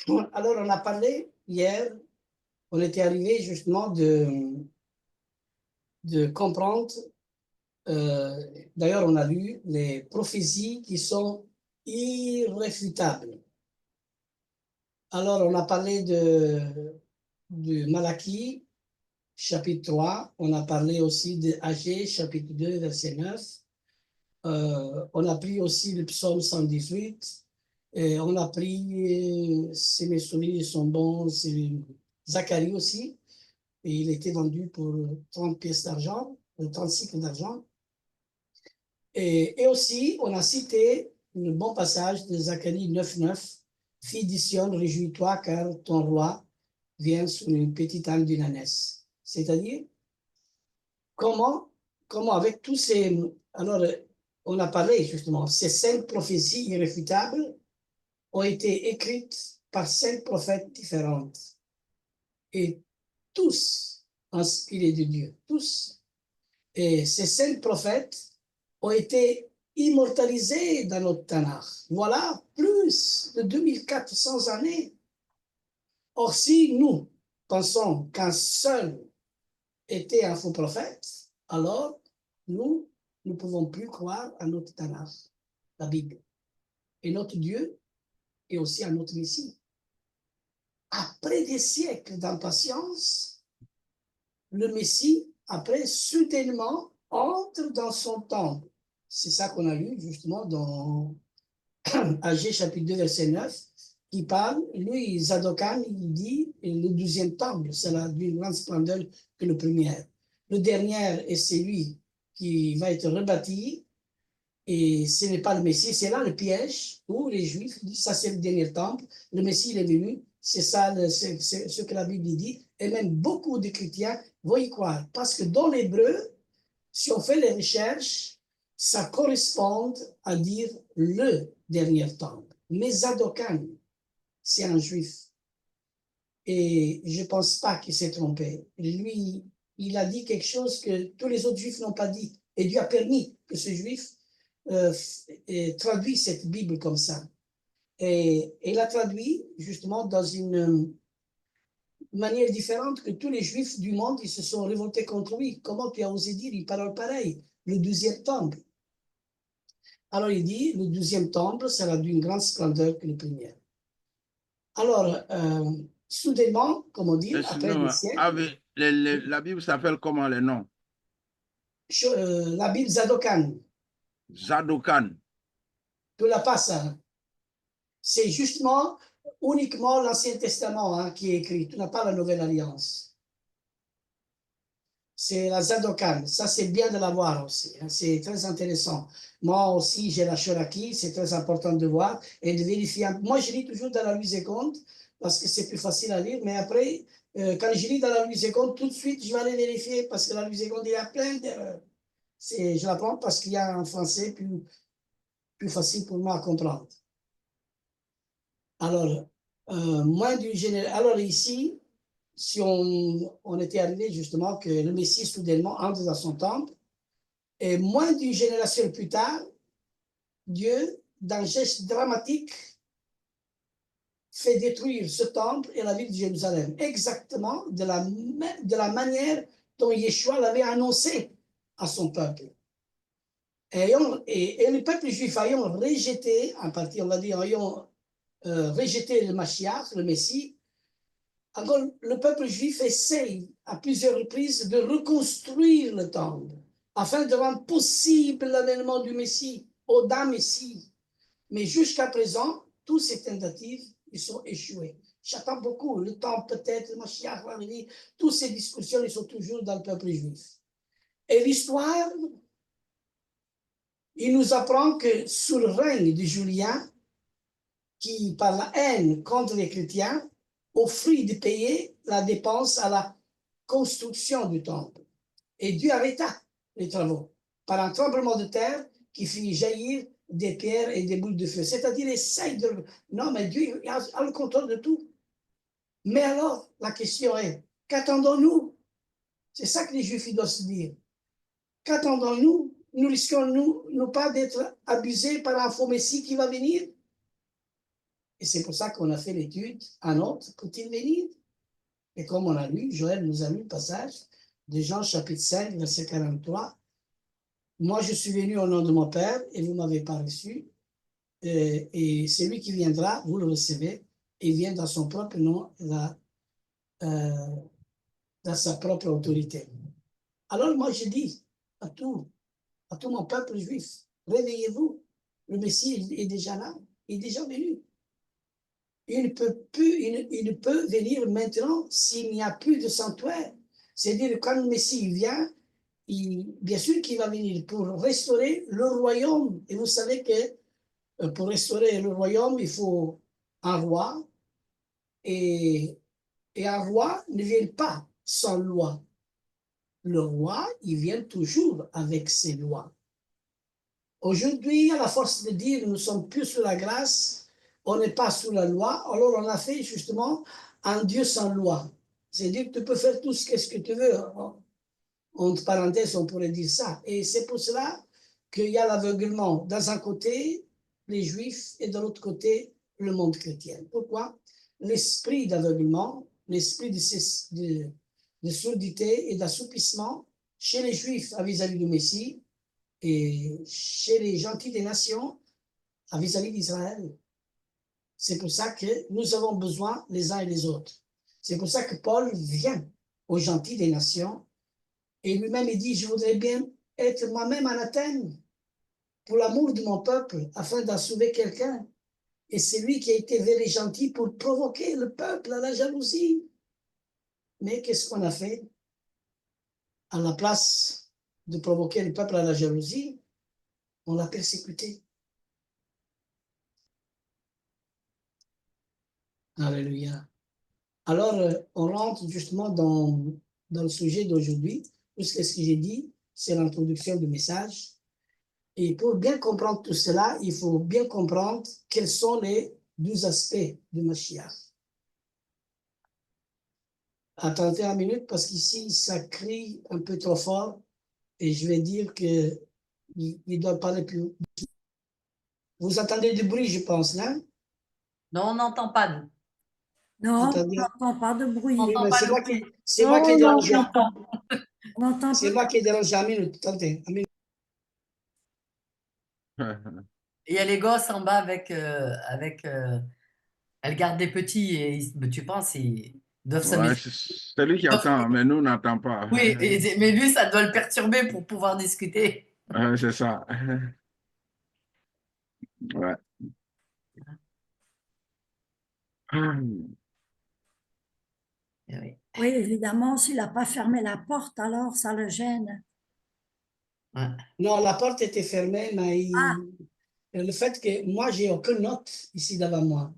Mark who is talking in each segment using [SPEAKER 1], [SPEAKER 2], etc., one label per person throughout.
[SPEAKER 1] Alors, on a parlé hier, on était arrivé justement de comprendre, d'ailleurs, on a lu les prophéties qui sont irréfutables. Alors, on a parlé de Malachie, chapitre 3, on a parlé aussi de Agé, chapitre 2, verset 9. On a pris aussi le psaume 118. Et on a pris, si mes souvenirs sont bons, c'est Zacharie aussi. Et il était vendu pour 30 pièces d'argent, 30 cycles d'argent. Et aussi, on a cité le bon passage de Zacharie 9.9. Fille d'Sion, réjouis-toi car ton roi vient sous une petite âne d'une ânesse. C'est-à-dire, comment avec tous ces... Alors, on a parlé justement, ces 5 prophéties irréfutables ont été écrites par 5 prophètes différentes. Et tous inspirés de Dieu, tous. Et ces 5 prophètes ont été immortalisés dans notre Tanakh. Voilà, plus de 2400 années. Or, si nous pensons qu'un seul était un faux prophète, alors nous ne pouvons plus croire à notre Tanakh, la Bible, et notre Dieu, et aussi à notre Messie. Après des siècles d'impatience, le Messie, après, soudainement, entre dans son temple. C'est ça qu'on a lu justement dans Agé chapitre 2, verset 9, qui parle, lui, Zadokan, il dit, le 12e temple, c'est d'une grande splendeur que le premier. Le dernier est celui qui va être rebâti, et ce n'est pas le Messie, c'est là le piège où les Juifs disent, ça c'est le dernier temple, le Messie il est venu, c'est ça c'est ce que la Bible dit, et même beaucoup de chrétiens vont y croire, parce que dans l'hébreu, si on fait les recherches, ça correspond à dire le dernier temple. Mais Zadokan, c'est un juif. Et je ne pense pas qu'il s'est trompé. Lui, il a dit quelque chose que tous les autres juifs n'ont pas dit. Et Dieu a permis que ce juif traduise cette Bible comme ça. Et il a traduit justement dans une manière différente que tous les juifs du monde, ils se sont révoltés contre lui. Comment tu as osé dire une parole pareille? Le 12e temple. Alors il dit, le 12e temple sera d'une grande splendeur que le premier. Alors, soudainement, comme on dit, après des siècles,
[SPEAKER 2] la Bible s'appelle comment les noms?
[SPEAKER 1] La Bible Zadokan.
[SPEAKER 2] Zadokan.
[SPEAKER 1] Tu la passes. Hein. C'est justement uniquement l'Ancien Testament hein, qui est écrit. Tu n'as pas la Nouvelle Alliance. C'est la Zadokan. Ça, c'est bien de la voir aussi. Hein. C'est très intéressant. Moi aussi, j'ai la Cheraki. C'est très important de voir et de vérifier. Moi, je lis toujours dans la Louise et Comte parce que c'est plus facile à lire. Mais après, quand je lis dans la Louise et Comte, tout de suite, je vais aller vérifier parce que la Louise et Comte, il y a plein d'erreurs. Je la prends parce qu'il y a un français plus facile pour moi à comprendre. Alors, moins d'une génération. Alors ici, si on était arrivé justement que le Messie soudainement entre dans son temple, et moins d'une génération plus tard, Dieu, d'un geste dramatique, fait détruire ce temple et la ville de Jérusalem, exactement de la manière dont Yeshua l'avait annoncé à son peuple. Et le peuple juif ayant rejeté, en partie on va dire, ayant rejeté le Mashiach, le Messie, alors le peuple juif essaye à plusieurs reprises de reconstruire le temple afin de rendre possible l'avènement du Messie, au d'un Messie. Mais jusqu'à présent, toutes ces tentatives, ils sont échouées. J'attends beaucoup. Le temple peut-être, le Mashiach va venir. Toutes ces discussions, ils sont toujours dans le peuple juif. Et l'histoire, il nous apprend que sous le règne de Julien, qui, par la haine contre les chrétiens, offrit de payer la dépense à la construction du temple. Et Dieu arrêta les travaux par un tremblement de terre qui fit jaillir des pierres et des boules de feu. C'est-à-dire, essaye de... Non, mais Dieu a le contrôle de tout. Mais alors, la question est, qu'attendons-nous? C'est ça que les Juifs doivent se dire. Qu'attendons-nous? Nous risquons-nous pas d'être abusés par un faux Messie qui va venir? Et c'est pour ça qu'on a fait l'étude. Un autre peut-il venir? Et comme on a lu, Joël nous a lu le passage de Jean chapitre 5, verset 43. Moi, je suis venu au nom de mon Père et vous ne m'avez pas reçu. Et celui qui viendra, vous le recevez, et vient dans son propre nom, dans sa propre autorité. Alors moi, je dis à tout mon peuple juif, réveillez-vous, le Messie est déjà là, il est déjà venu. Il ne peut venir maintenant s'il n'y a plus de sanctuaire. C'est-à-dire quand le Messie vient, bien sûr qu'il va venir pour restaurer le royaume. Et vous savez que pour restaurer le royaume, il faut un roi. Et un roi ne vient pas sans loi. Le roi, il vient toujours avec ses lois. Aujourd'hui, à la force de dire nous ne sommes plus sous la grâce, on n'est pas sous la loi, alors on a fait justement un Dieu sans loi. C'est-à-dire que tu peux faire tout ce que tu veux. Entre parenthèses, on pourrait dire ça. Et c'est pour cela qu'il y a l'aveuglement. Dans un côté, les Juifs, et de l'autre côté, le monde chrétien. Pourquoi? L'esprit d'aveuglement, l'esprit de surdité et d'assoupissement chez les Juifs à vis-à-vis du Messie et chez les gentils des nations à vis-à-vis d'Israël. C'est pour ça que nous avons besoin les uns et les autres. C'est pour ça que Paul vient aux gentils des nations et lui-même il dit, je voudrais bien être moi-même anathème pour l'amour de mon peuple afin d'en sauver quelqu'un. Et c'est lui qui a été very gentil pour provoquer le peuple à la jalousie. Mais qu'est-ce qu'on a fait? À la place de provoquer le peuple à la jalousie, on l'a persécuté. Alléluia. Alors, on rentre justement dans le sujet d'aujourd'hui, puisque ce que j'ai dit, c'est l'introduction du message. Et pour bien comprendre tout cela, il faut bien comprendre quels sont les 12 aspects du Mashiach. Attendez 1 minute, parce qu'ici, ça crie un peu trop fort, et je vais dire qu'il doit parler plus. Vous entendez du bruit, je pense, là?
[SPEAKER 3] Non, on n'entend pas, nous.
[SPEAKER 4] Non,
[SPEAKER 1] Attendez.
[SPEAKER 4] on n'entend pas de bruit.
[SPEAKER 3] On n'entend
[SPEAKER 1] Mais
[SPEAKER 3] pas
[SPEAKER 1] c'est
[SPEAKER 3] le
[SPEAKER 1] moi
[SPEAKER 3] bruit.
[SPEAKER 1] qui c'est moi qui ai dérangé.
[SPEAKER 4] On n'entend
[SPEAKER 1] C'est
[SPEAKER 4] pas.
[SPEAKER 1] moi qui ai dérangé 1 minute. Attendez, 1 minute.
[SPEAKER 3] Il y a les gosses en bas avec elles gardent des petits et tu penses ils doivent
[SPEAKER 2] Ouais,
[SPEAKER 3] s'amuser.
[SPEAKER 2] c'est lui qui attend, mais nous, on n'entend pas.
[SPEAKER 3] Oui, mais lui, ça doit le perturber pour pouvoir discuter.
[SPEAKER 2] C'est ça. Ouais.
[SPEAKER 3] Oui.
[SPEAKER 4] Oui, évidemment, s'il n'a pas fermé la porte, alors ça le gêne.
[SPEAKER 3] Ouais.
[SPEAKER 1] Non, la porte était fermée, mais
[SPEAKER 4] Ah.
[SPEAKER 1] le fait que moi, j'ai aucune note ici devant moi.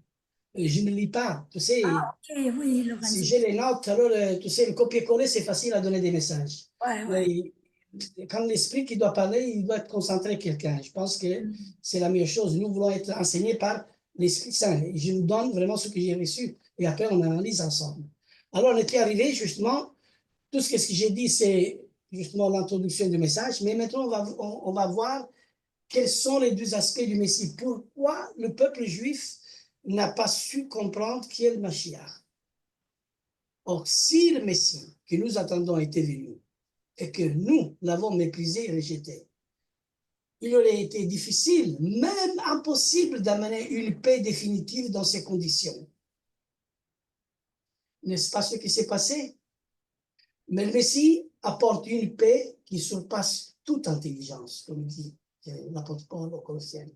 [SPEAKER 1] Je ne lis pas. Tu sais,
[SPEAKER 4] Ok, oui,
[SPEAKER 1] si
[SPEAKER 4] Lorenzo.
[SPEAKER 1] j'ai les notes, alors, tu sais, le copier-coller, c'est facile à donner des messages.
[SPEAKER 4] Ouais,
[SPEAKER 1] Mais
[SPEAKER 4] ouais.
[SPEAKER 1] quand l'esprit qui doit parler, il doit être concentré quelqu'un. Je pense que c'est la meilleure chose. Nous voulons être enseignés par l'Esprit Saint. Et je nous donne vraiment ce que j'ai reçu. Et après, on analyse ensemble. Alors, on était arrivé justement, tout ce que j'ai dit, c'est justement l'introduction du message. Mais maintenant, on va voir quels sont les 2 aspects du Messie. Pourquoi le peuple juif n'a pas su comprendre qui est le Mashiach? Or, si le Messie que nous attendons était venu et que nous l'avons méprisé et rejeté, il aurait été difficile, même impossible, d'amener une paix définitive dans ces conditions. N'est-ce pas ce qui s'est passé? Mais le Messie apporte une paix qui surpasse toute intelligence, comme dit l'apôtre Paul aux Colossiens.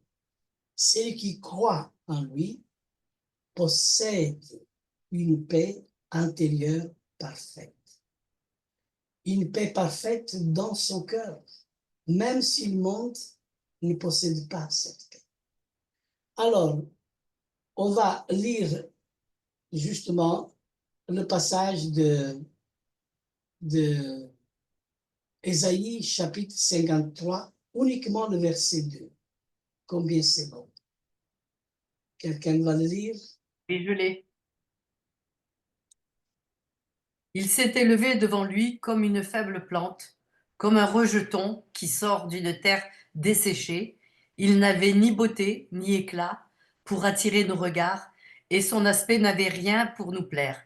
[SPEAKER 1] Celui qui croit en lui possède une paix intérieure parfaite. Une paix parfaite dans son cœur, même si le monde ne possède pas cette paix. Alors, on va lire justement le passage de Ésaïe chapitre 53, uniquement le verset 2. Combien c'est bon. Quelqu'un va le lire?
[SPEAKER 3] Et je l'ai. Il s'est élevé devant lui comme une faible plante, comme un rejeton qui sort d'une terre desséchée. Il n'avait ni beauté ni éclat pour attirer nos regards, et son aspect n'avait rien pour nous plaire.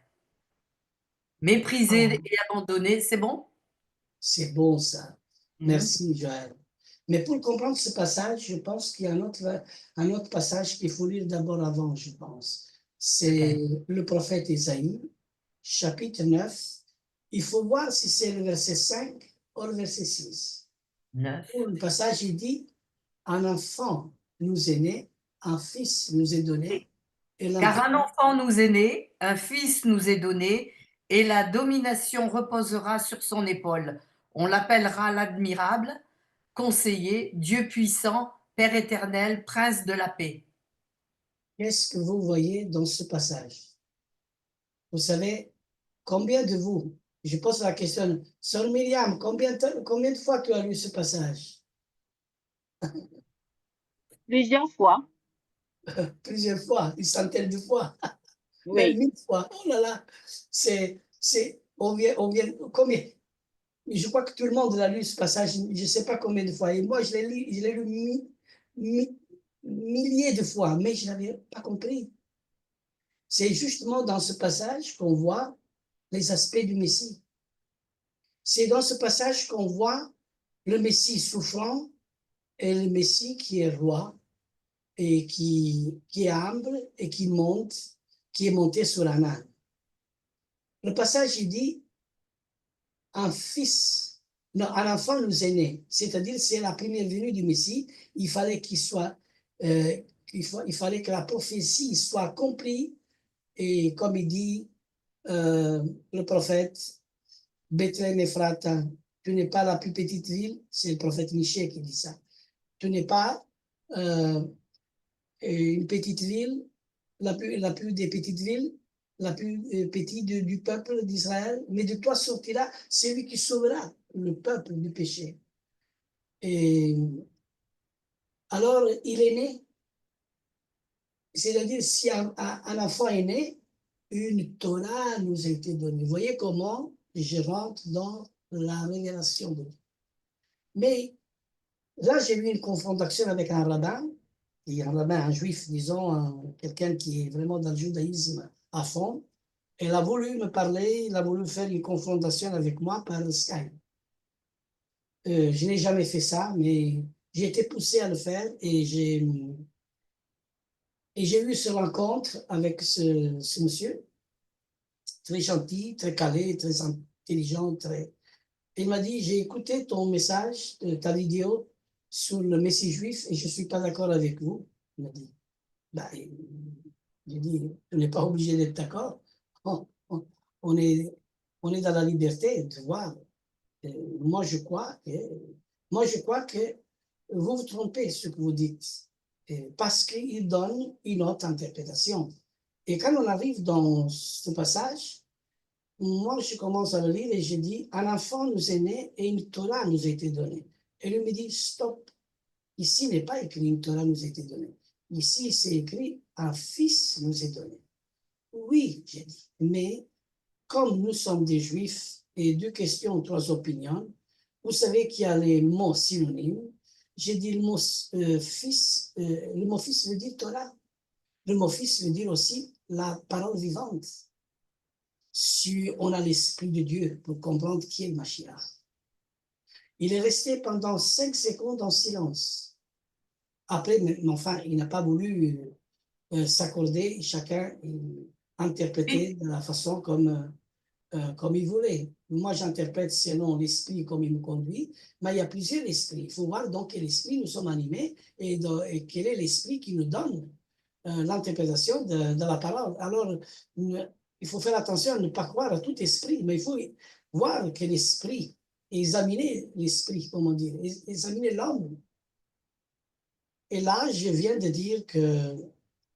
[SPEAKER 3] Méprisé et abandonné, c'est bon?
[SPEAKER 1] C'est bon ça.
[SPEAKER 3] Mhm.
[SPEAKER 1] Merci, Joël. Mais pour comprendre ce passage, je pense qu'il y a un autre passage qu'il faut lire d'abord avant, je pense. C'est le prophète Ésaïe, chapitre 9. Il faut voir si c'est le verset 5 ou le verset 6.
[SPEAKER 3] 9.
[SPEAKER 1] Le passage, il dit, un enfant nous est né, un fils nous est donné, et
[SPEAKER 3] Car un enfant nous est né, un fils nous est donné, et la domination reposera sur son épaule. On l'appellera l'admirable, conseiller, Dieu puissant, Père éternel, prince de la paix.
[SPEAKER 1] Qu'est-ce que vous voyez dans ce passage? Vous savez, combien de vous, je pose la question, Sœur Myriam, combien de fois tu as lu ce passage?
[SPEAKER 5] Plusieurs fois.
[SPEAKER 1] Plusieurs fois, une centaine de fois, même
[SPEAKER 5] Oui.
[SPEAKER 1] 1000 fois. Oh là là, on vient, combien? Je crois que tout le monde a lu ce passage, je ne sais pas combien de fois. Et moi, je l'ai lu milliers de fois, mais je n'avais pas compris. C'est justement dans ce passage qu'on voit les aspects du Messie. C'est dans ce passage qu'on voit le Messie souffrant et le Messie qui est roi et qui est humble et qui est monté sur un âne. Le passage, il dit, un enfant nous est né, c'est-à-dire c'est la première venue du Messie, il fallait qu'il soit, il fallait que la prophétie soit accomplie, et comme il dit le prophète, Bethléem Ephrata, tu n'es pas la plus petite ville, c'est le prophète Michée qui dit ça, tu n'es pas une petite ville, la plus des petites villes, la plus petite du peuple d'Israël, mais de toi sortira celui qui sauvera le peuple du péché. Et alors, il est né, c'est-à-dire si un enfant est né, une Torah nous a été donnée. Vous voyez comment je rentre dans la révélation de Dieu. Mais là, j'ai eu une confrontation avec un rabbin, un juif, disons, quelqu'un qui est vraiment dans le judaïsme à fond. Il a voulu me parler, il a voulu faire une confrontation avec moi par Skype. Je n'ai jamais fait ça, mais j'ai été poussé à le faire et j'ai eu ce rencontre avec ce monsieur, très gentil, très calé, très intelligent, Il m'a dit, j'ai écouté ton message, ta vidéo sur le Messie juif et je ne suis pas d'accord avec vous. Il m'a dit, bah, j'ai dit, tu n'es pas obligé d'être d'accord. On est dans la liberté de voir. Moi, je crois que vous vous trompez ce que vous dites, parce qu'il donne une autre interprétation. Et quand on arrive dans ce passage, moi, je commence à le lire et je dis, un enfant nous est né et une Torah nous a été donnée. Et lui me dit, stop, ici n'est pas écrit une Torah nous a été donnée. Ici, c'est écrit, un fils nous est donné. Oui, j'ai dit, mais comme nous sommes des juifs et deux questions, trois opinions, vous savez qu'il y a les mots synonymes. J'ai dit le mot fils, le mot fils veut dire Torah. Le mot fils veut dire aussi la parole vivante. Si on a l'Esprit de Dieu pour comprendre qui est le Mashiach. Il est resté pendant 5 secondes en silence. Après, mais enfin, il n'a pas voulu s'accorder, chacun interpréter de la façon comme il voulait. Moi, j'interprète selon l'esprit comme il me conduit, mais il y a plusieurs esprits. Il faut voir dans quel esprit nous sommes animés et quel est l'esprit qui nous donne l'interprétation de la parole. Alors, il faut faire attention à ne pas croire à tout esprit, mais il faut voir que l'esprit, examiner l'esprit, comment dire, examiner l'homme. Et là, je viens de dire que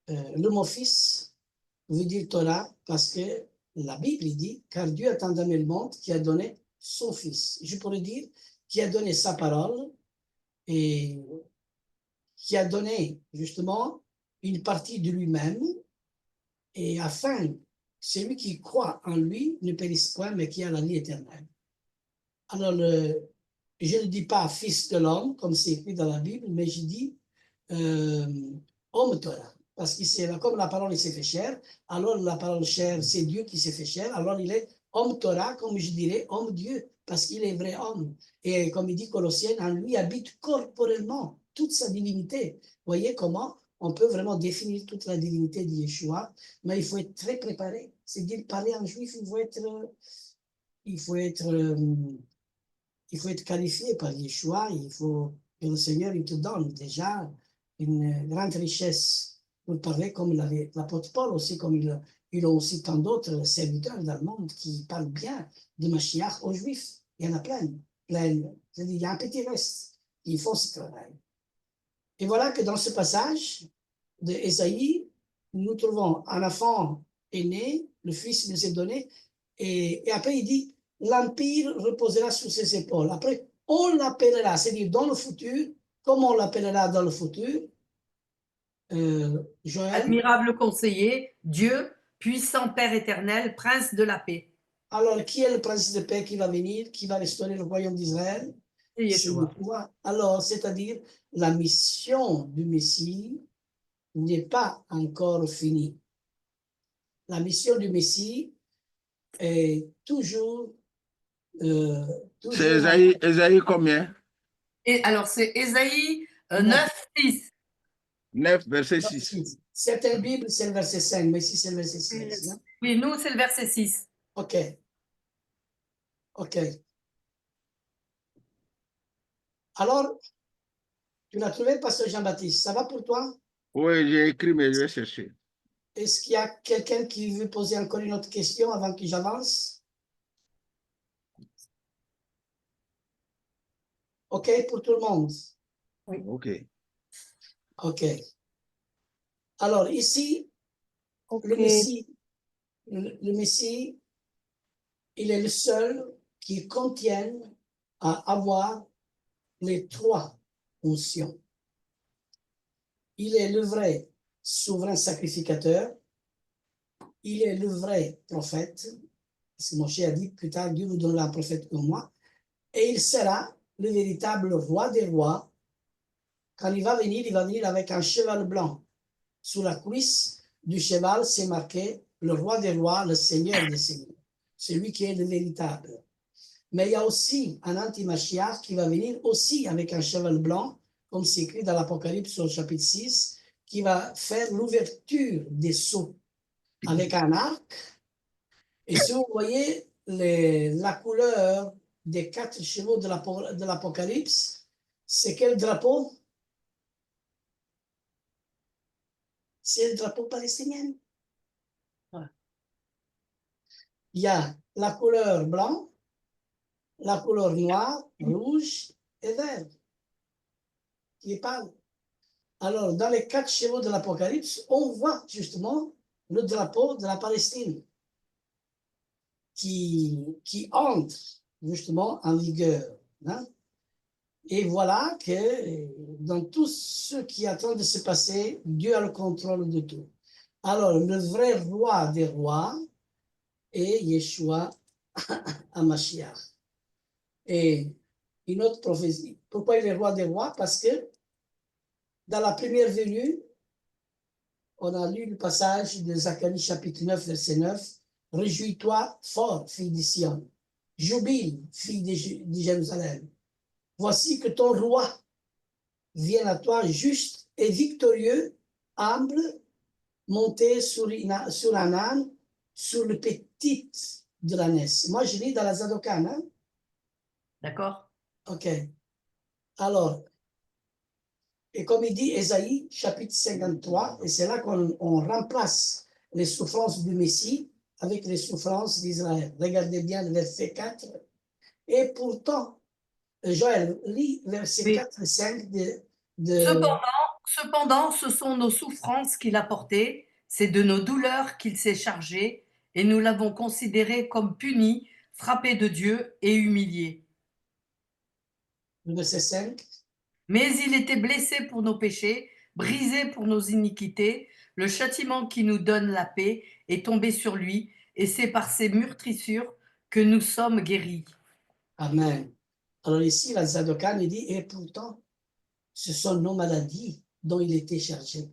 [SPEAKER 1] le mot fils veut dire Torah parce que la Bible dit, car Dieu a tant aimé le monde qui a donné son fils. Je pourrais dire, qui a donné sa parole et qui a donné justement une partie de lui-même et afin celui qui croit en lui ne périsse point, mais qui a la vie éternelle. Alors, je ne dis pas fils de l'homme, comme c'est écrit dans la Bible, mais je dis homme Torah. parce que c'est comme la parole il s'est fait chair, alors la parole chair, c'est Dieu qui s'est fait chair, alors il est homme Torah, comme je dirais, homme Dieu, parce qu'il est vrai homme. Et comme il dit Colossiens, en lui habite corporellement toute sa divinité. Voyez comment on peut vraiment définir toute la divinité de Yeshua, mais il faut être très préparé. C'est dire parler en juif, il faut être qualifié par Yeshua, il faut que le Seigneur il te donne déjà une grande richesse pour parler comme l'apôtre Paul aussi, comme il a aussi tant d'autres serviteurs dans le monde qui parlent bien de Mashiach aux Juifs. Il y en a plein. C'est-à-dire, il y a un petit reste qui font ce travail. Et voilà que dans ce passage de Ésaïe, nous trouvons un enfant est né, le fils nous est donné, et après il dit, l'empire reposera sur ses épaules. Après, on l'appellera, c'est-à-dire dans le futur, comment on l'appellera dans le futur? Joël.
[SPEAKER 3] Admirable conseiller, Dieu, puissant Père éternel, prince de la paix.
[SPEAKER 1] Alors, qui est le prince de paix qui va venir, qui va restaurer le royaume d'Israël?
[SPEAKER 3] C'est Yeshua.
[SPEAKER 1] Alors, c'est-à-dire, la mission du Messie n'est pas encore finie. La mission du Messie est toujours...
[SPEAKER 2] C'est Ésaïe combien?
[SPEAKER 3] Et alors, c'est Ésaïe 9, 6.
[SPEAKER 2] 9, verset 6.
[SPEAKER 1] Certaines Bibles, c'est le verset 5, mais ici, c'est le verset 6. Hein?
[SPEAKER 3] Oui, nous, c'est le verset 6.
[SPEAKER 1] OK. OK. Alors, tu l'as trouvé, pasteur Jean-Baptiste. Ça va pour toi?
[SPEAKER 2] Oui, j'ai écrit, mais je vais chercher.
[SPEAKER 1] Est-ce qu'il y a quelqu'un qui veut poser encore une autre question avant que j'avance? OK pour tout le monde?
[SPEAKER 3] Oui.
[SPEAKER 2] OK.
[SPEAKER 1] OK. Alors, ici,
[SPEAKER 5] Ok.
[SPEAKER 1] le Messie, il est le seul qui contienne à avoir les trois fonctions. Il est le vrai souverain sacrificateur, il est le vrai prophète, parce que Moshe a dit plus tard, Dieu vous donnera un prophète comme moi, et il sera le véritable roi des rois. Quand il va venir avec un cheval blanc. Sous la cuisse du cheval, c'est marqué le roi des rois, le seigneur des seigneurs. C'est lui qui est le véritable. Mais il y a aussi un anti-Mashiach qui va venir aussi avec un cheval blanc, comme c'est écrit dans l'Apocalypse au chapitre 6, qui va faire l'ouverture des sceaux avec un arc. Et si vous voyez la couleur des 4 chevaux de l'Apocalypse, c'est quel drapeau? C'est le drapeau palestinien. Voilà. Il y a la couleur blanc, la couleur noire, rouge et vert qui parle. Alors, dans les 4 chevaux de l'Apocalypse, on voit justement le drapeau de la Palestine qui entre justement en vigueur. Hein? Et voilà que dans tout ce qui est en train de se passer, Dieu a le contrôle de tout. Alors, le vrai roi des rois est Yeshua HaMashiach. Et une autre prophétie. Pourquoi il est roi des rois? Parce que dans la première venue, on a lu le passage de Zacharie chapitre 9, verset 9. Réjouis-toi fort, fille de Sion. Jubile, fille de Jérusalem. Voici que ton roi vient à toi juste et victorieux, humble, monté sur un âne, sur le petit de l'ânesse. Moi, je lis dans la Zadokan. Hein?
[SPEAKER 3] D'accord?
[SPEAKER 1] OK. Alors, et comme il dit Ésaïe, chapitre 53, et c'est là qu'on remplace les souffrances du Messie avec les souffrances d'Israël. Regardez bien le verset 4. Et pourtant, Joël, lit verset
[SPEAKER 3] Oui.
[SPEAKER 1] 4 et 5 de...
[SPEAKER 3] Cependant, ce sont nos souffrances qu'il a portées, c'est de nos douleurs qu'il s'est chargé, et nous l'avons considéré comme puni, frappé de Dieu et humilié.
[SPEAKER 1] Le verset 5.
[SPEAKER 3] Mais il était blessé pour nos péchés, brisé pour nos iniquités. Le châtiment qui nous donne la paix est tombé sur lui, et c'est par ses meurtrissures que nous sommes guéris.
[SPEAKER 1] Amen. Alors ici, la Zadokan, il dit, et pourtant, ce sont nos maladies dont il était chargé.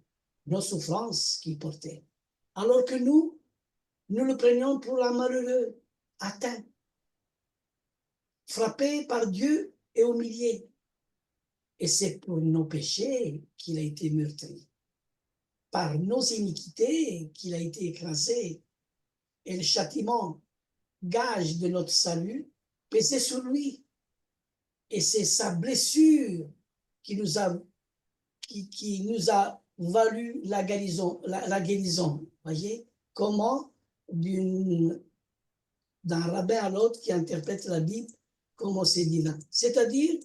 [SPEAKER 1] nos souffrances qu'il portait. Alors que nous le prenions pour un malheureux, atteint, frappé par Dieu et humilié. Et c'est pour nos péchés qu'il a été meurtri, par nos iniquités qu'il a été écrasé. Et le châtiment, gage de notre salut, pesait sur lui. Et c'est sa blessure qui nous a valu la guérison. Voyez comment d'un rabbin à l'autre qui interprète la Bible, comment c'est divin. C'est-à-dire,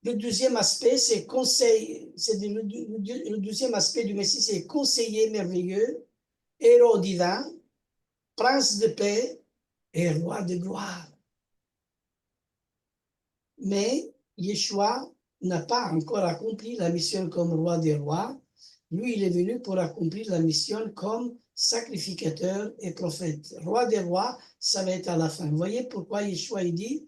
[SPEAKER 1] le deuxième aspect, c'est conseil, le deuxième aspect du Messie, c'est conseiller merveilleux, héros divin, prince de paix et roi de gloire. Mais Yeshua n'a pas encore accompli la mission comme roi des rois. Lui, il est venu pour accomplir la mission comme sacrificateur et prophète. Roi des rois, ça va être à la fin. Vous voyez pourquoi Yeshua, il dit,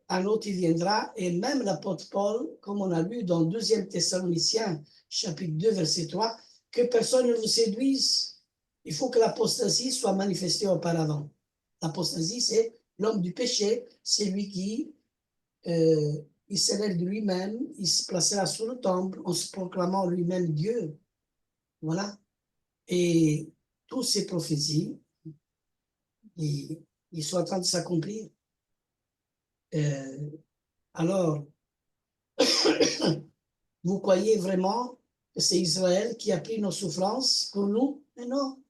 [SPEAKER 1] un autre, il viendra, et même l'apôtre Paul, comme on a lu dans 2 Thessaloniciens, chapitre 2, verset 3, que personne ne vous séduise. Il faut que l'apostasie soit manifestée auparavant. L'apostasie, c'est l'homme du péché, c'est lui qui il s'élève de lui-même, il se placera sous le temple en se proclamant lui-même Dieu. Voilà. Et toutes ces prophéties, ils sont en train de s'accomplir. Alors, vous croyez vraiment que c'est Israël qui a pris nos souffrances pour nous? Mais non.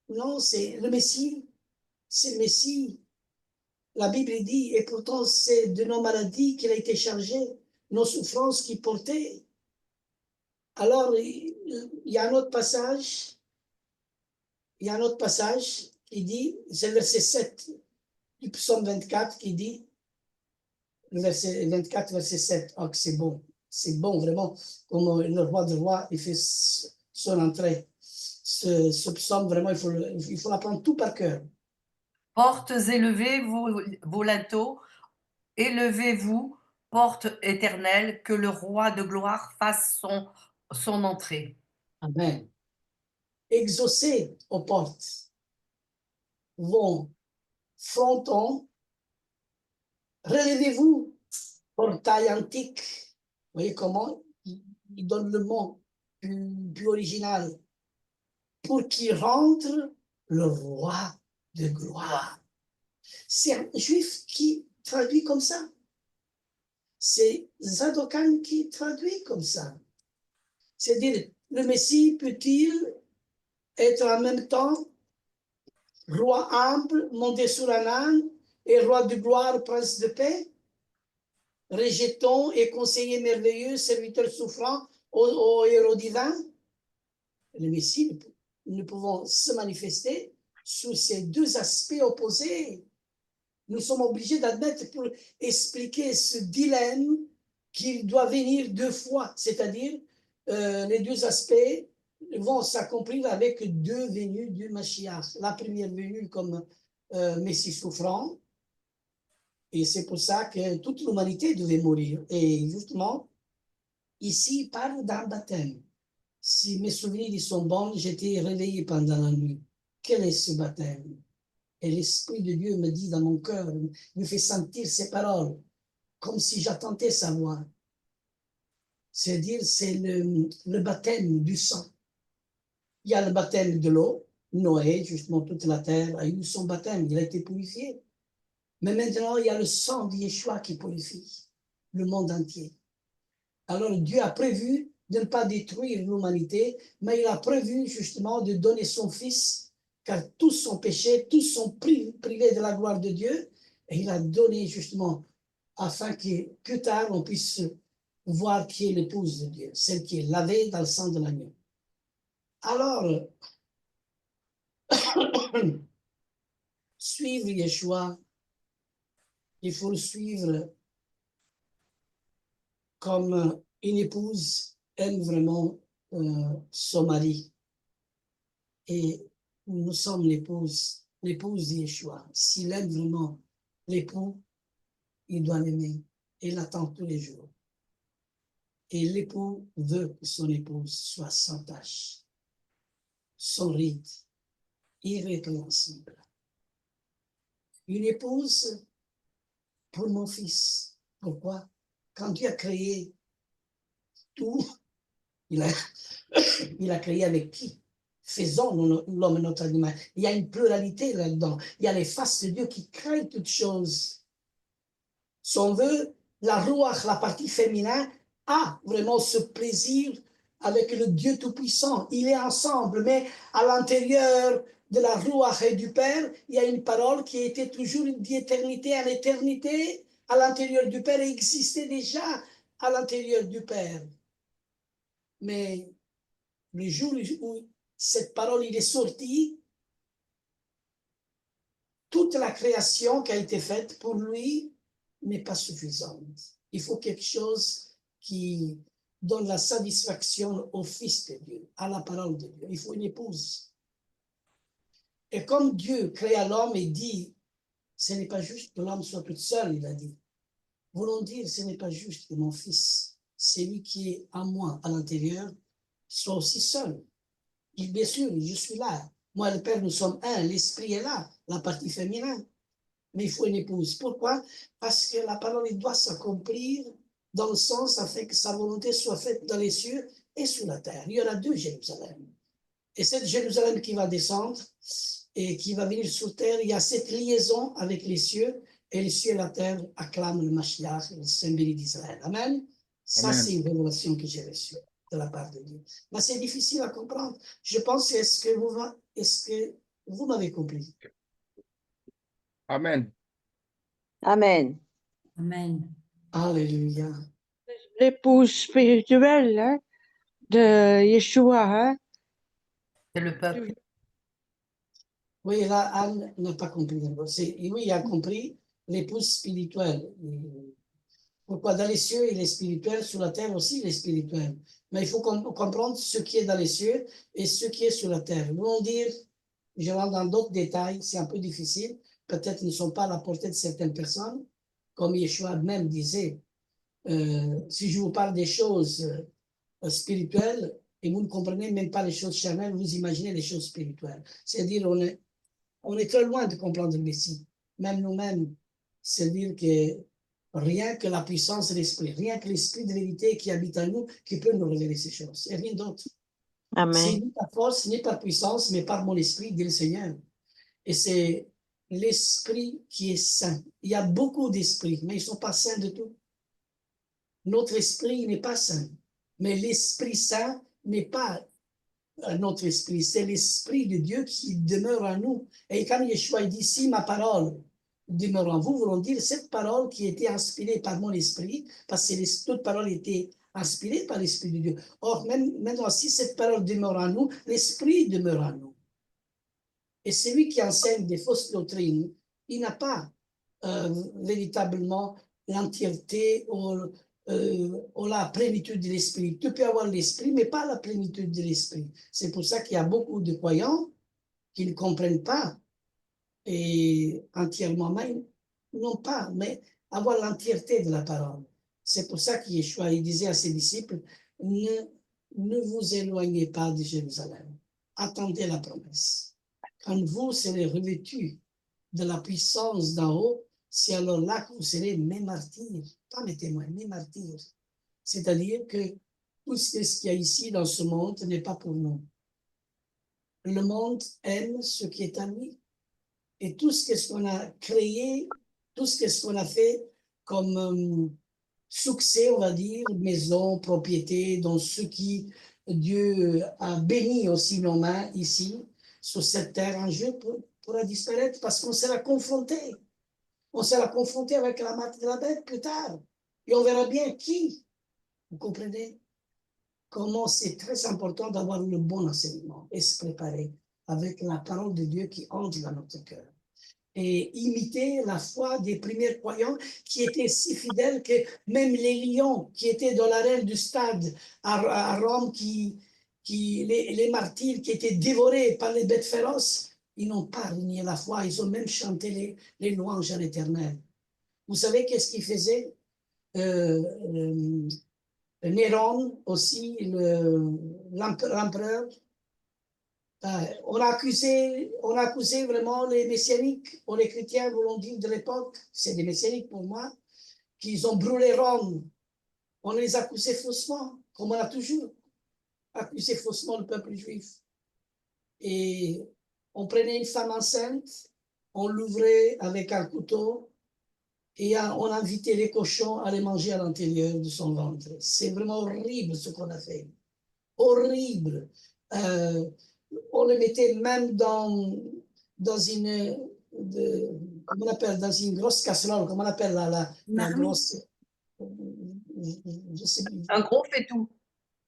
[SPEAKER 1] Non, c'est le Messie. C'est le Messie. La Bible dit, et pourtant c'est de nos maladies qu'il a été chargé, nos souffrances qu'il portait. Alors, il y a un autre passage, qui dit, c'est le verset 7 du psaume 24 qui dit, le verset 24, verset 7, oh, c'est bon vraiment, comme le roi des rois, il fait son entrée. Ce psaume, vraiment, il faut l'apprendre tout par cœur.
[SPEAKER 3] Portes élevées, vos linteaux, élevez-vous, portes éternelles, que le roi de gloire fasse son entrée.
[SPEAKER 1] Amen. Exaucez aux portes, vos frontons, relevez-vous, portail antique. Vous voyez comment il donne le mot plus original. Pour qu'il rentre le roi de gloire. C'est un juif qui traduit comme ça. C'est Zadokan qui traduit comme ça. C'est-à-dire, le Messie peut-il être en même temps roi humble, monté sur un âne, et roi de gloire, prince de paix? Rejeton et conseiller merveilleux, serviteur souffrant, au héros divin? Le Messie, nous pouvons se manifester sous ces deux aspects opposés. Nous sommes obligés d'admettre pour expliquer ce dilemme qu'il doit venir deux fois, c'est-à-dire les deux aspects vont s'accomplir avec deux venues du Mashiach. La première venue comme Messie souffrant, et c'est pour ça que toute l'humanité devait mourir. Et justement, ici, il parle d'un baptême. Si mes souvenirs sont bons, j'étais réveillé pendant la nuit. Quel est ce baptême? Et l'Esprit de Dieu me dit dans mon cœur, me fait sentir ses paroles, comme si j'attendais sa voix. C'est-à-dire, c'est le baptême du sang. Il y a le baptême de l'eau. Noé, justement, toute la terre a eu son baptême, il a été purifié. Mais maintenant, il y a le sang de Yeshua qui purifie le monde entier. Alors, Dieu a prévu de ne pas détruire l'humanité, mais il a prévu justement de donner son Fils, car tous sont péchés, tous sont privés de la gloire de Dieu, et il a donné justement afin que plus tard on puisse voir qui est l'épouse de Dieu, celle qui est lavée dans le sang de l'agneau. Alors, suivre Yeshua, il faut le suivre comme une épouse aime vraiment son mari. Et nous sommes l'épouse de Yeshua. S'il aime vraiment l'époux, il doit l'aimer et l'attend tous les jours. Et l'époux veut que son épouse soit sans tache, sans ride, irrépréhensible. Une épouse pour mon fils. Pourquoi? Quand Dieu a créé tout, il a créé avec qui? Faisons l'homme notre animal. Il y a une pluralité là-dedans. Il y a les faces de Dieu qui créent toutes choses. Si on veut, la ruach, la partie féminin, a vraiment ce plaisir avec le Dieu Tout-Puissant. Il est ensemble, mais à l'intérieur de la ruach et du Père, il y a une parole qui était toujours d'éternité en éternité à l'intérieur du Père et existait déjà à l'intérieur du Père. Mais le jour où cette parole il est sortie, toute la création qui a été faite pour lui n'est pas suffisante. Il faut quelque chose qui donne la satisfaction au Fils de Dieu, à la parole de Dieu. Il faut une épouse. Et comme Dieu créa l'homme et dit, ce n'est pas juste que l'homme soit tout seul, il a dit. Voulons dire, ce n'est pas juste que mon fils, celui qui est en moi, à l'intérieur, soit aussi seul. Bien sûr, je suis là. Moi, le Père, nous sommes un. L'Esprit est là, la partie féminine. Mais il faut une épouse. Pourquoi? Parce que la parole doit s'accomplir dans le sens afin que sa volonté soit faite dans les cieux et sur la terre. Il y aura deux Jérusalem. Et cette Jérusalem qui va descendre et qui va venir sur terre, il y a cette liaison avec les cieux, et les cieux et la terre acclament le Mashiach, le Saint-Béni d'Israël. Amen. Ça, c'est une révélation que j'ai reçue de la part de Dieu. Mais c'est difficile à comprendre. Je pense, est-ce que vous m'avez compris?
[SPEAKER 2] Amen.
[SPEAKER 5] Amen.
[SPEAKER 4] Amen.
[SPEAKER 1] Alléluia.
[SPEAKER 6] L'épouse spirituelle hein, de Yeshua. Hein.
[SPEAKER 3] C'est le peuple.
[SPEAKER 1] Oui, là, Anne n'a pas compris. Oui, il a compris l'épouse spirituelle. Pourquoi dans les cieux, il est spirituel, sur la terre aussi, il est spirituel. Mais il faut comprendre ce qui est dans les cieux et ce qui est sur la terre. Nous allons dire, je rentre dans d'autres détails, c'est un peu difficile, peut-être ne sont pas à la portée de certaines personnes, comme Yeshua même disait, si je vous parle des choses spirituelles et vous ne comprenez même pas les choses charnelles, vous imaginez les choses spirituelles. C'est-à-dire, on est très loin de comprendre le Messie. Même nous-mêmes, c'est-à-dire que rien que la puissance de l'Esprit, rien que l'Esprit de vérité qui habite en nous, qui peut nous révéler ces choses. Et rien d'autre. C'est
[SPEAKER 5] Amen.
[SPEAKER 1] ni par force, ni par puissance, mais par mon esprit, dit le Seigneur. Et c'est l'Esprit qui est saint. Il y a beaucoup d'esprits, mais ils ne sont pas saints de tout. Notre esprit n'est pas saint. Mais l'Esprit Saint n'est pas notre esprit. C'est l'Esprit de Dieu qui demeure en nous. Et quand Yeshua dit, si ma parole demeure en vous, voulons dire cette parole qui était inspirée par mon esprit, parce que toute parole était inspirée par l'Esprit de Dieu. Or, même maintenant, si cette parole demeure en nous, l'Esprit demeure en nous. Et celui qui enseigne des fausses doctrines, il n'a pas véritablement l'entièreté ou la plénitude de l'esprit. Tu peux avoir l'esprit, mais pas la plénitude de l'esprit. C'est pour ça qu'il y a beaucoup de croyants qui ne comprennent pas et entièrement même, non pas, mais avoir l'entièreté de la parole. C'est pour ça que Yeshua il disait à ses disciples, ne vous éloignez pas de Jérusalem. Attendez la promesse. Quand vous serez revêtus de la puissance d'en haut, c'est alors là que vous serez mes martyrs, pas mes témoins, mes martyrs. C'est-à-dire que tout ce qu'il y a ici dans ce monde n'est pas pour nous. Le monde aime ce qui est à lui. Et tout ce qu'on a créé, tout ce qu'on a fait comme succès, on va dire, maison, propriété, dans ce qui Dieu a béni aussi nos mains ici, sur cette terre, un jour pourra disparaître parce qu'on sera confronté. On sera confronté avec la marque de la bête plus tard. Et on verra bien qui. Vous comprenez? Comment c'est très important d'avoir le bon enseignement et se préparer avec la parole de Dieu qui entre dans notre cœur. Et imiter la foi des premiers croyants qui étaient si fidèles que même les lions qui étaient dans l'arène du stade à Rome, les martyrs qui étaient dévorés par les bêtes féroces, ils n'ont pas renié la foi, ils ont même chanté les louanges à l'Éternel. Vous savez qu'est-ce qu'ils faisaient Néron aussi, l'empereur. On a accusé vraiment les messianiques, ou les chrétiens volontaires de l'époque, c'est des messianiques pour moi, qu'ils ont brûlé Rome. On les accusait faussement, comme on a toujours accusé faussement le peuple juif. Et on prenait une femme enceinte, on l'ouvrait avec un couteau et on invitait les cochons à les manger à l'intérieur de son ventre. C'est vraiment horrible ce qu'on a fait. Horrible. On les mettait même dans une, comment on appelle, dans une grosse casserole, comment on appelle la grosse, je sais plus.
[SPEAKER 3] Un gros fait-tout.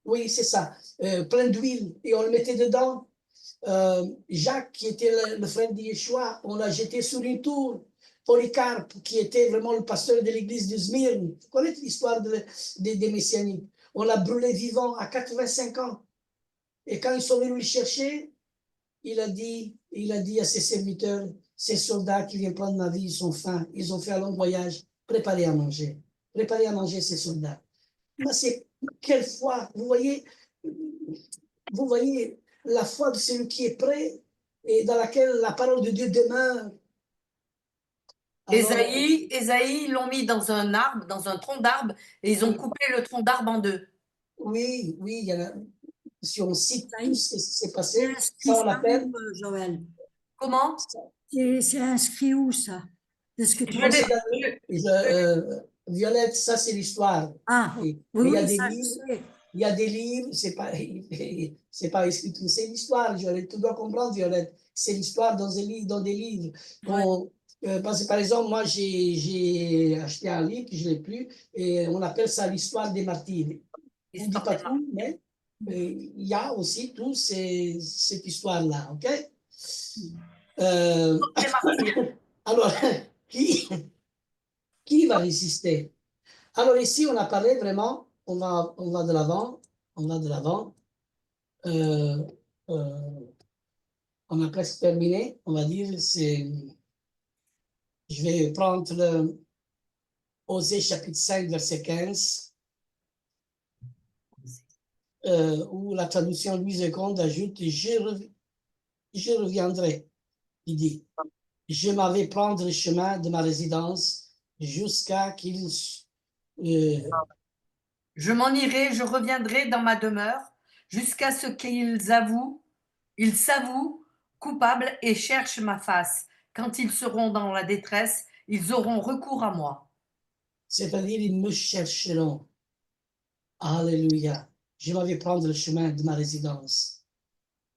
[SPEAKER 1] Oui, c'est ça, plein d'huile, et on le mettait dedans. Jacques, qui était le frère de Yeshua, on l'a jeté sur une tour. Polycarpe, qui était vraiment le pasteur de l'église de Smyrne, vous connaissez l'histoire des Messianiques, on l'a brûlé vivant à 85 ans. Et quand ils sont venus le chercher, il a dit à ses serviteurs, ces soldats qui viennent prendre ma vie, ils sont faim, ils ont fait un long voyage, préparez à manger ces soldats. Mais c'est quelle foi, vous voyez la foi de celui qui est prêt et dans laquelle la parole de Dieu demeure. Alors,
[SPEAKER 3] Ésaïe, ils l'ont mis dans un arbre, dans un tronc d'arbre, et ils ont coupé le tronc d'arbre en deux.
[SPEAKER 1] oui, il y en a. Si on cite
[SPEAKER 4] Ésaïe.
[SPEAKER 1] tout ce qui s'est
[SPEAKER 4] C'est
[SPEAKER 1] passé,
[SPEAKER 4] inscrit
[SPEAKER 1] ça on l'appelle.
[SPEAKER 4] où, Joël?
[SPEAKER 3] Comment?
[SPEAKER 4] C'est inscrit où, ça? De ce que tu
[SPEAKER 1] Violette, ça c'est l'histoire.
[SPEAKER 4] Ah,
[SPEAKER 1] Mais
[SPEAKER 4] oui,
[SPEAKER 1] il y a
[SPEAKER 4] oui,
[SPEAKER 1] des
[SPEAKER 4] ça, je
[SPEAKER 1] livres,
[SPEAKER 4] sais.
[SPEAKER 1] il y a des livres, c'est pas écrit tout, c'est l'histoire, Violette, tu dois comprendre, Violette, c'est l'histoire dans des livres. Parce que, par exemple, moi j'ai acheté un livre, je ne l'ai plus, et on appelle ça l'histoire des martyrs. On ne dit pas tout, mais il y a aussi toute cette histoire-là, ok? Alors, qui va résister? Alors ici, on a parlé vraiment, on va de l'avant, on a presque terminé, on va dire, je vais prendre Osée chapitre 5, verset 15, où la traduction Louise Conde ajoute, je reviendrai, il dit, je m'en vais prendre le chemin de ma résidence jusqu'à qu'il...
[SPEAKER 3] Je m'en irai, je reviendrai dans ma demeure, jusqu'à ce qu'ils s'avouent coupables et cherchent ma face. Quand ils seront dans la détresse, ils auront recours à moi.
[SPEAKER 1] C'est-à-dire, ils me chercheront. Alléluia. Je m'en vais prendre le chemin de ma résidence.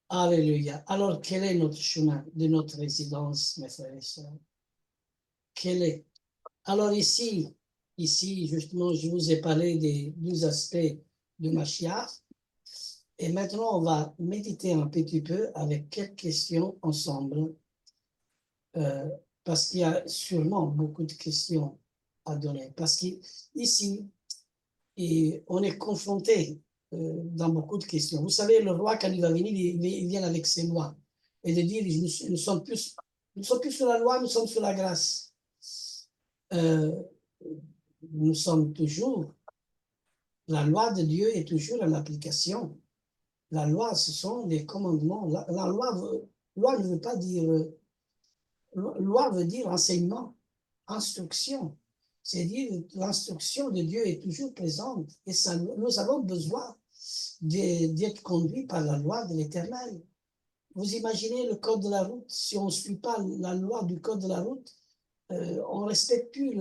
[SPEAKER 1] Alléluia. Alors, quel est notre chemin de notre résidence, mes frères et sœurs? Quel est? Alors ici, justement, je vous ai parlé des deux aspects de Mashiach. Et maintenant, on va méditer un petit peu avec quelques questions ensemble. Parce qu'il y a sûrement beaucoup de questions à donner. Parce qu'ici, on est confronté dans beaucoup de questions. Vous savez, le roi, quand il va venir, il vient avec ses lois. Et de dire, nous sommes plus sur la loi, nous sommes sur la grâce. Nous sommes toujours, la loi de Dieu est toujours en application. La loi, ce sont les commandements. La loi ne veut pas dire, loi veut dire enseignement, instruction. C'est-à-dire, l'instruction de Dieu est toujours présente et ça, nous avons besoin d'être conduits par la loi de l'Éternel. Vous imaginez le code de la route, si on ne suit pas la loi du code de la route, on ne respecte plus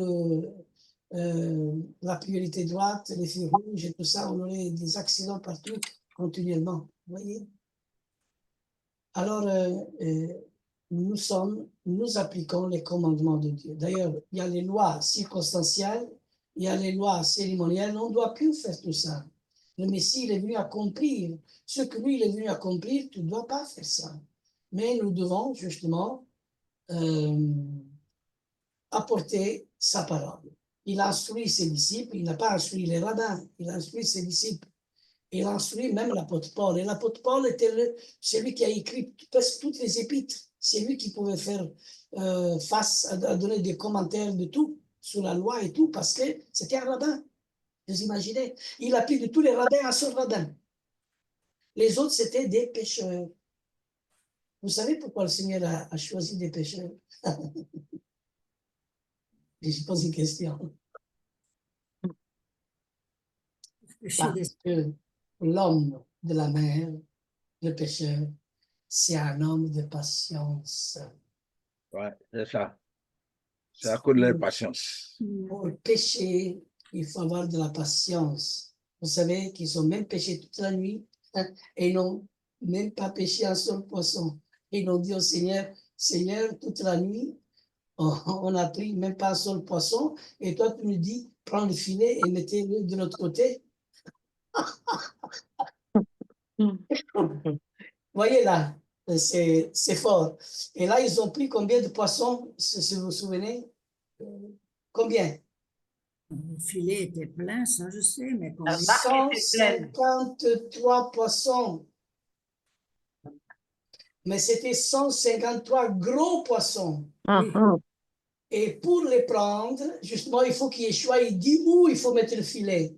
[SPEAKER 1] la priorité droite, les feux rouges et tout ça, on aurait des accidents partout continuellement. Vous voyez? Alors, nous appliquons les commandements de Dieu. D'ailleurs, il y a les lois circonstancielles, il y a les lois cérémonielles, on ne doit plus faire tout ça. Le Messie, il est venu accomplir ce que lui, il est venu accomplir, tu ne dois pas faire ça. Mais nous devons justement apporter sa parole. Il a instruit ses disciples, il n'a pas instruit les rabbins, il a instruit ses disciples. Il a instruit même l'apôtre Paul. Et l'apôtre Paul était celui qui a écrit presque toutes les épîtres. C'est lui qui pouvait faire face à donner des commentaires de tout, sur la loi et tout, parce que c'était un rabbin. Vous imaginez? Il a pris de tous les rabbins un seul rabbin. Les autres, c'était des pécheurs. Vous savez pourquoi le Seigneur a choisi des pécheurs? Je pose une question. Parce que l'homme de la mer, le pécheur, c'est un homme de patience.
[SPEAKER 2] Ouais, c'est ça. C'est à cause de leur patience.
[SPEAKER 1] Pour pécher, il faut avoir de la patience. Vous savez qu'ils ont même péché toute la nuit et n'ont même pas pêché un seul poisson. Ils ont dit au Seigneur, Seigneur, toute la nuit, on n'a pris même pas un seul poisson et toi tu nous dis, prends le filet et mettez-le de l'autre côté. Voyez là, c'est fort. Et là, ils ont pris combien de poissons, si vous vous souvenez? Combien?
[SPEAKER 4] Le filet était plein, ça je sais, mais combien?
[SPEAKER 1] 153 poissons. Mais c'était 153 gros poissons. Et pour les prendre, justement, il faut qu'il Yeshua il dit où il faut mettre le filet.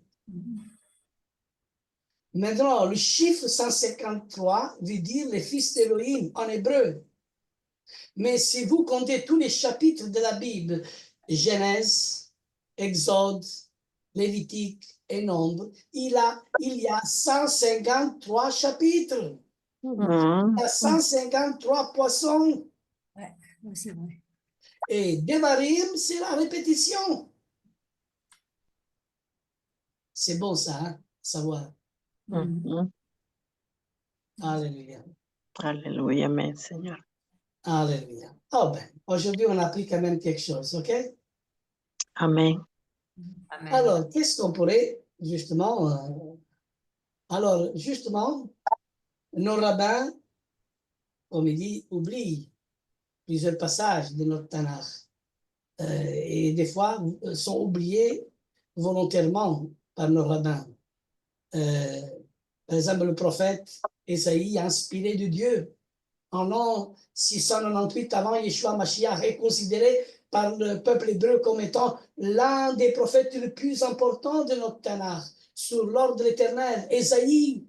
[SPEAKER 1] Maintenant, le chiffre 153 veut dire les fils d'Élohim en hébreu. Mais si vous comptez tous les chapitres de la Bible, Genèse, Exode, Lévitique et Nombre, il y a 153 chapitres. Il y a 153 poissons.
[SPEAKER 4] Ouais, c'est vrai.
[SPEAKER 1] Et Devarim, c'est la répétition. C'est bon ça, hein, savoir. Alléluia.
[SPEAKER 5] Alléluia, amen, Seigneur.
[SPEAKER 1] Alléluia. Oh ben, aujourd'hui, on a appris quand même quelque chose, ok?
[SPEAKER 5] Amen.
[SPEAKER 3] Amen.
[SPEAKER 1] Alors, qu'est-ce qu'on pourrait, justement, nos rabbins, comme il dit, oublient plusieurs passages de notre Tanakh. Et des fois, sont oubliés volontairement par nos rabbins. Par exemple, le prophète Ésaïe, inspiré de Dieu, en l'an 698 avant Yeshua Mashiach, est considéré par le peuple hébreu comme étant l'un des prophètes les plus importants de notre Tanakh, sur l'ordre de l'Éternel. Ésaïe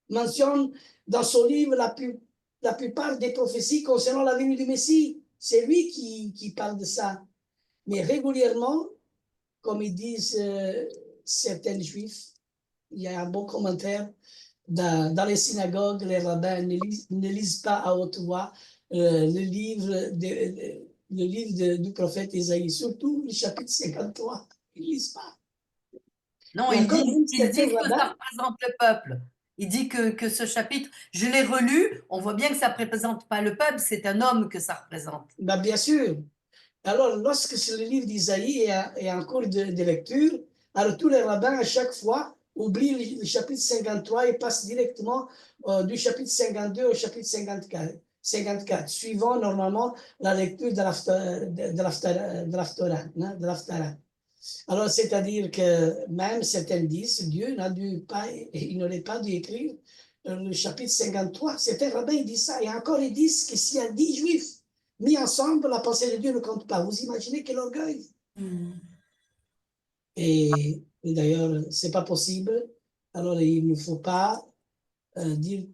[SPEAKER 1] mentionne dans son livre la plupart des prophéties concernant la venue du Messie. C'est lui qui parle de ça. Mais régulièrement, comme ils disent certains juifs, il y a un bon commentaire, dans les synagogues, les rabbins ne lisent pas à haute voix le livre du prophète Isaïe, surtout le chapitre 53. Ils ne lisent pas.
[SPEAKER 3] Non,
[SPEAKER 1] Il y a
[SPEAKER 3] il
[SPEAKER 1] quand
[SPEAKER 3] dit
[SPEAKER 1] même
[SPEAKER 3] que
[SPEAKER 1] certains
[SPEAKER 3] ça
[SPEAKER 1] rabbins.
[SPEAKER 3] représente le peuple. Il dit que ce chapitre, je l'ai relu, on voit bien que ça ne représente pas le peuple, c'est un homme que ça représente.
[SPEAKER 1] Ben, bien sûr. Alors, lorsque le livre d'Isaïe est en cours de lecture, alors tous les rabbins, à chaque fois, oublient le chapitre 53 et passent directement du chapitre 52 au chapitre 54, suivant normalement la lecture de l'Haftarah. Alors, c'est-à-dire que même certains disent, Dieu n'aurait pas dû écrire le chapitre 53. Certains rabbins disent ça, et encore ils disent que s'il y a 10 juifs mis ensemble, la pensée de Dieu ne compte pas. Vous imaginez quel orgueil? Et d'ailleurs, ce n'est pas possible. Alors, il ne faut pas dire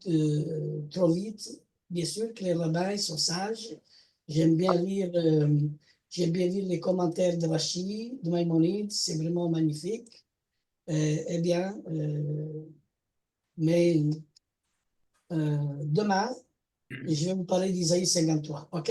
[SPEAKER 1] trop vite. Bien sûr que les rabbins sont sages. J'aime bien lire les commentaires de Rashi, de Maïmonide. C'est vraiment magnifique. Eh bien, mais demain, je vais vous parler d'Isaïe 53. OK?